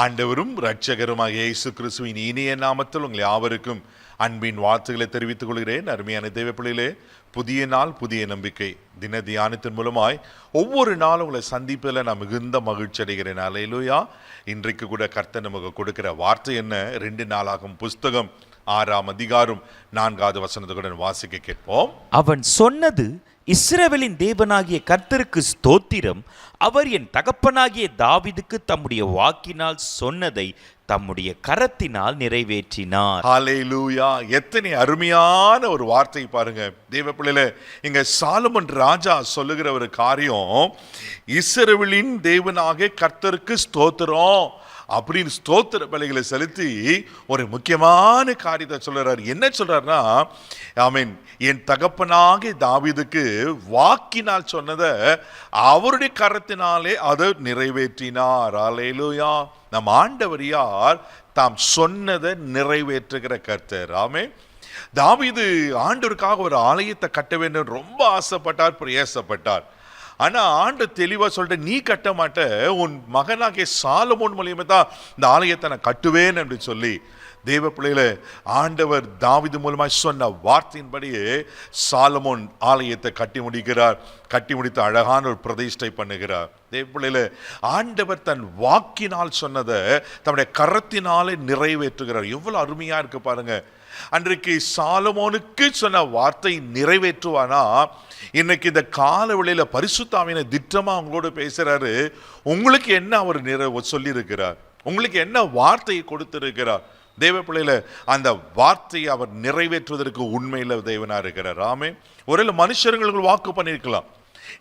ஆண்டவரும் இரட்சகருமாக இயேசு கிறிஸ்துவின் இனிய நாமத்தில் உங்கள் யாவருக்கும் அன்பின் வார்த்தைகளை தெரிவித்துக் கொள்கிறேன். அருமையான தேவ பிள்ளைகளே, புதிய நாள் புதிய நம்பிக்கை தின தியானத்தின் மூலமாய் ஒவ்வொரு நாளும் உங்களை சந்திப்பதில் நான் மிகுந்த மகிழ்ச்சி அடைகிறேன். அல்லேலூயா. இன்றைக்கு கூட கர்த்தர் நமக்கு கொடுக்கிற வார்த்தை என்ன? 2 நாளாகும் புஸ்தகம் 6ஆம் அதிகாரம் 4வது வசனத்துடன் வாசிக்க கேட்போம். அவன் சொன்னது, இஸ்ரவேலின் தேவனாகிய கர்த்தருக்கு ஸ்தோத்திரம். அவர் என் தகப்பனாகிய தாவீதுக்கு தம்முடைய வாக்கினால் சொன்னதை தம்முடைய கரத்தினால் நிறைவேற்றினார். ஹல்லேலூயா. எத்தனை அருமையான ஒரு வார்த்தை பாருங்க தேவ பிள்ளைகளே. இங்க சாலமோன் ராஜா சொல்லுகிற ஒரு காரியம், இஸ்ரவேலின் தேவனாகிய கர்த்தருக்கு ஸ்தோத்திரம் அப்படின்னு ஸ்தோத்திர பலிகளை செலுத்தி ஒரு முக்கியமான காரியத்தை சொல்றாரு. என்ன சொல்றாருன்னா, ஆமென், என் தகப்பனாகிய தாவீதுக்கு வாக்கினால் சொன்னதை அவருடைய கரத்தினாலே அதை நிறைவேற்றினார். அல்லேலூயா. நம் ஆண்டவர் யார்? தாம் சொன்னதை நிறைவேற்றுகிற கர்த்தர். ஆமென். தாவீது ஆண்டவருக்காக ஒரு ஆலயத்தை கட்ட வேண்டும் ரொம்ப ஆசைப்பட்டார், பிரயாசப்பட்டார். ஆனா ஆண்டு தெளிவா சொல்லிட்டு, நீ கட்ட மாட்ட, உன் மகனாகிய சாலமோன் மூலியமா தான் இந்த ஆலயத்தை நான் கட்டுவேன் என்று சொல்லி தேவ பிள்ளைகளே, ஆண்டவர் தாவீது மூலமாய் சொன்ன வார்த்தையின்படியே சாலமோன் ஆலயத்தை கட்டி முடிக்கிறார். கட்டி முடித்து அழகான ஒரு பிரதிஷ்டை பண்ணுகிறார். தேவ பிள்ளைகளே, ஆண்டவர் தன் வாக்கினால் சொன்னதை தன்னுடைய கரத்தினாலே நிறைவேற்றுகிறார். எவ்வளவு அருமையா இருக்கு பாருங்க. அன்றைக்கு சாலமோனுக்கு சொன்ன வார்த்தை நிறைவேற்றுவானா, இன்னைக்கு இந்த கால வேளையில பரிசுத்த ஆவியான திட்டமா அவங்களோட பேசுறாரு. உங்களுக்கு என்ன அவர் சொல்லி இருக்கிறார்? உங்களுக்கு என்ன வார்த்தையை கொடுத்திருக்கிறார்? தேவ பிள்ளையில அந்த வார்த்தையை அவர் நிறைவேற்றுவதற்கு உண்மையில தேவனா இருக்கிறார். ஆமென். ஒருவேளை மனுஷர்களுக்கு வாக்கு பண்ணியிருக்கலாம்,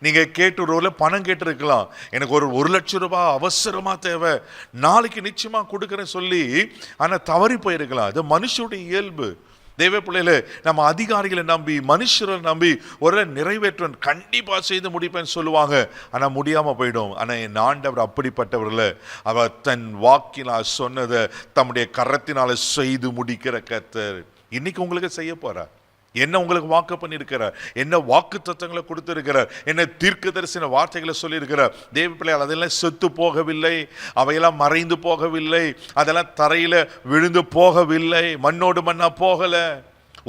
நீங்க கேட்டு ஒரு பணம் கேட்டிருக்கலாம், எனக்கு ஒரு 1,00,000 ரூபாய் அவசரமா தேவை, நாளைக்கு நிச்சயமா கொடுக்குறேன்னு சொல்லி. ஆனா தவறி போயிருக்கலாம். அது மனுஷனுடைய இயல்பு. தேவ பிள்ளைகளே, நம்ம அதிகாரிகளை நம்பி மனுஷரை நம்பி ஒரு நிறைவேற்றுவேன், கண்டிப்பா செய்து முடிப்பேன்னு சொல்லுவாங்க. ஆனா முடியாம போயிடும். ஆனா என் ஆண்டவர் அப்படிப்பட்டவர்கள, அவர் தன் வாக்கினால் சொன்னதை தம்முடைய கரத்தினால செய்து முடிக்கிற கர்த்தர். இன்னைக்கு உங்களுக்கு செய்ய போறார். என்ன உங்களுக்கு வாக்கு பண்ணியிருக்கிறார், என்ன வாக்கு தத்தங்களை கொடுத்திருக்கிறார், என்ன தீர்க்க தரிசன வார்த்தைகளை சொல்லியிருக்கிறார். தேவ பிள்ளைகள், அதெல்லாம் செத்து போகவில்லை, அவையெல்லாம் மறைந்து போகவில்லை, அதெல்லாம் தரையில விழுந்து போகவில்லை, மண்ணோடு மண்ணா போகல.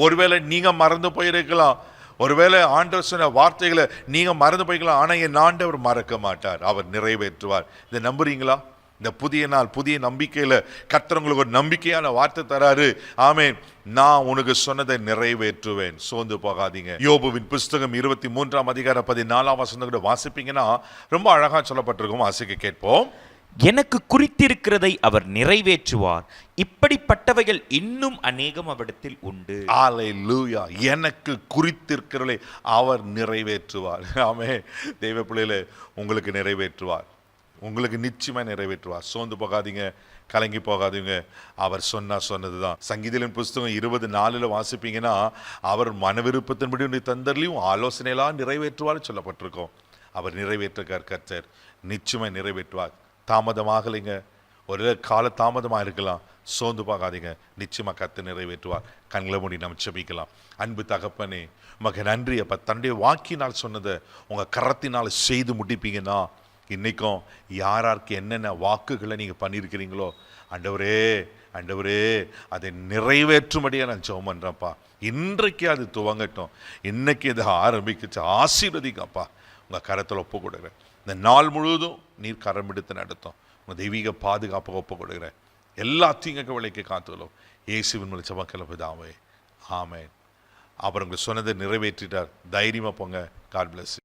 ஒருவேளை நீங்க மறந்து போயிருக்கலாம், ஒருவேளை ஆண்டவர் சொன்ன வார்த்தைகளை நீங்க மறந்து போய்க்கலாம். ஆனா என் ஆண்டவர் மறக்க மாட்டார், அவர் நிறைவேற்றுவார். இதை நம்புறீங்களா? இந்த புதிய நாள் புதிய நம்பிக்கையில கர்த்தர் உங்களுக்கு ஒரு நம்பிக்கையான வார்த்தை தராரு. ஆமென். நான் உனக்கு சொன்னதை நிறைவேற்றுவேன், சோர்ந்து போகாதீங்க. யோபுவின் புஸ்தகம் 23ஆம் அதிகாரம் 14ஆம் வசனத்தை வாசிப்பீங்கன்னா ரொம்ப அழகா சொல்லப்பட்டிருக்கும். வாசிக்க கேட்போம். எனக்கு குறித்திருக்கிறதை அவர் நிறைவேற்றுவார், இப்படிப்பட்டவைகள் இன்னும் அநேகம் அவரிடத்தில் உண்டு. அல்லேலூயா. எனக்கு குறித்திருக்கிறதை அவர் நிறைவேற்றுவார். ஆமென். தேவ பிள்ளைகளே, உங்களுக்கு நிறைவேற்றுவார், உங்களுக்கு நிச்சயமா நிறைவேற்றுவார். சோர்ந்து போகாதீங்க, கலங்கி போகாதீங்க. அவர் சொன்னதுதான். சங்கீதத்தின் புஸ்தகம் 24 வாசிப்பீங்கன்னா, அவர் மனவிருப்பத்தின்படி தந்தர்லையும் ஆலோசனையெல்லாம் நிறைவேற்றுவார் சொல்லப்பட்டிருக்கோம். அவர் நிறைவேற்றுகிறார் கர்த்தர், நிச்சயமா நிறைவேற்றுவார். தாமதமாகலைங்க, ஒரு கால தாமதமாக இருக்கலாம், சோர்ந்து போகாதீங்க, நிச்சயமா கர்த்தர் நிறைவேற்றுவார். கண்களை மூடி நம்ம ஜெபிக்கலாம். அன்பு தகப்பனே, உமக்கு நன்றி அப்பா. தன்னுடைய வாக்கினால் சொன்னதை உங்க கரத்தினால் செய்து முடிப்பீங்கன்னா, இன்னைக்கும் யாராருக்கு என்னென்ன வாக்குகளை நீங்க பண்ணியிருக்கிறீங்களோ, ஆண்டவரே ஆண்டவரே அதை நிறைவேற்றும்படியா நான் ஜெபம் பண்றேன்ப்பா. இன்றைக்கு அது துவங்கட்டும், இன்னைக்கு இதை ஆரம்பிக்கிச்சு ஆசீர்வதிங்கப்பா. உங்க கரத்தில் ஒப்பு கொடுக்குறேன். இந்த நாள் முழுவதும் நீர் கரம் எடுத்து நடத்தும். உங்க தெய்வீக பாதுகாப்பை ஒப்பு கொடுக்குறேன். எல்லா தீங்க விலைக்கு காத்துள்ளோம் இயேசுவின் மூலம் ஜெபம் பிதாவே, ஆமென். அவர் உங்களுக்கு சொன்னதை நிறைவேற்றிட்டார். தைரியமா போங்க. God plus.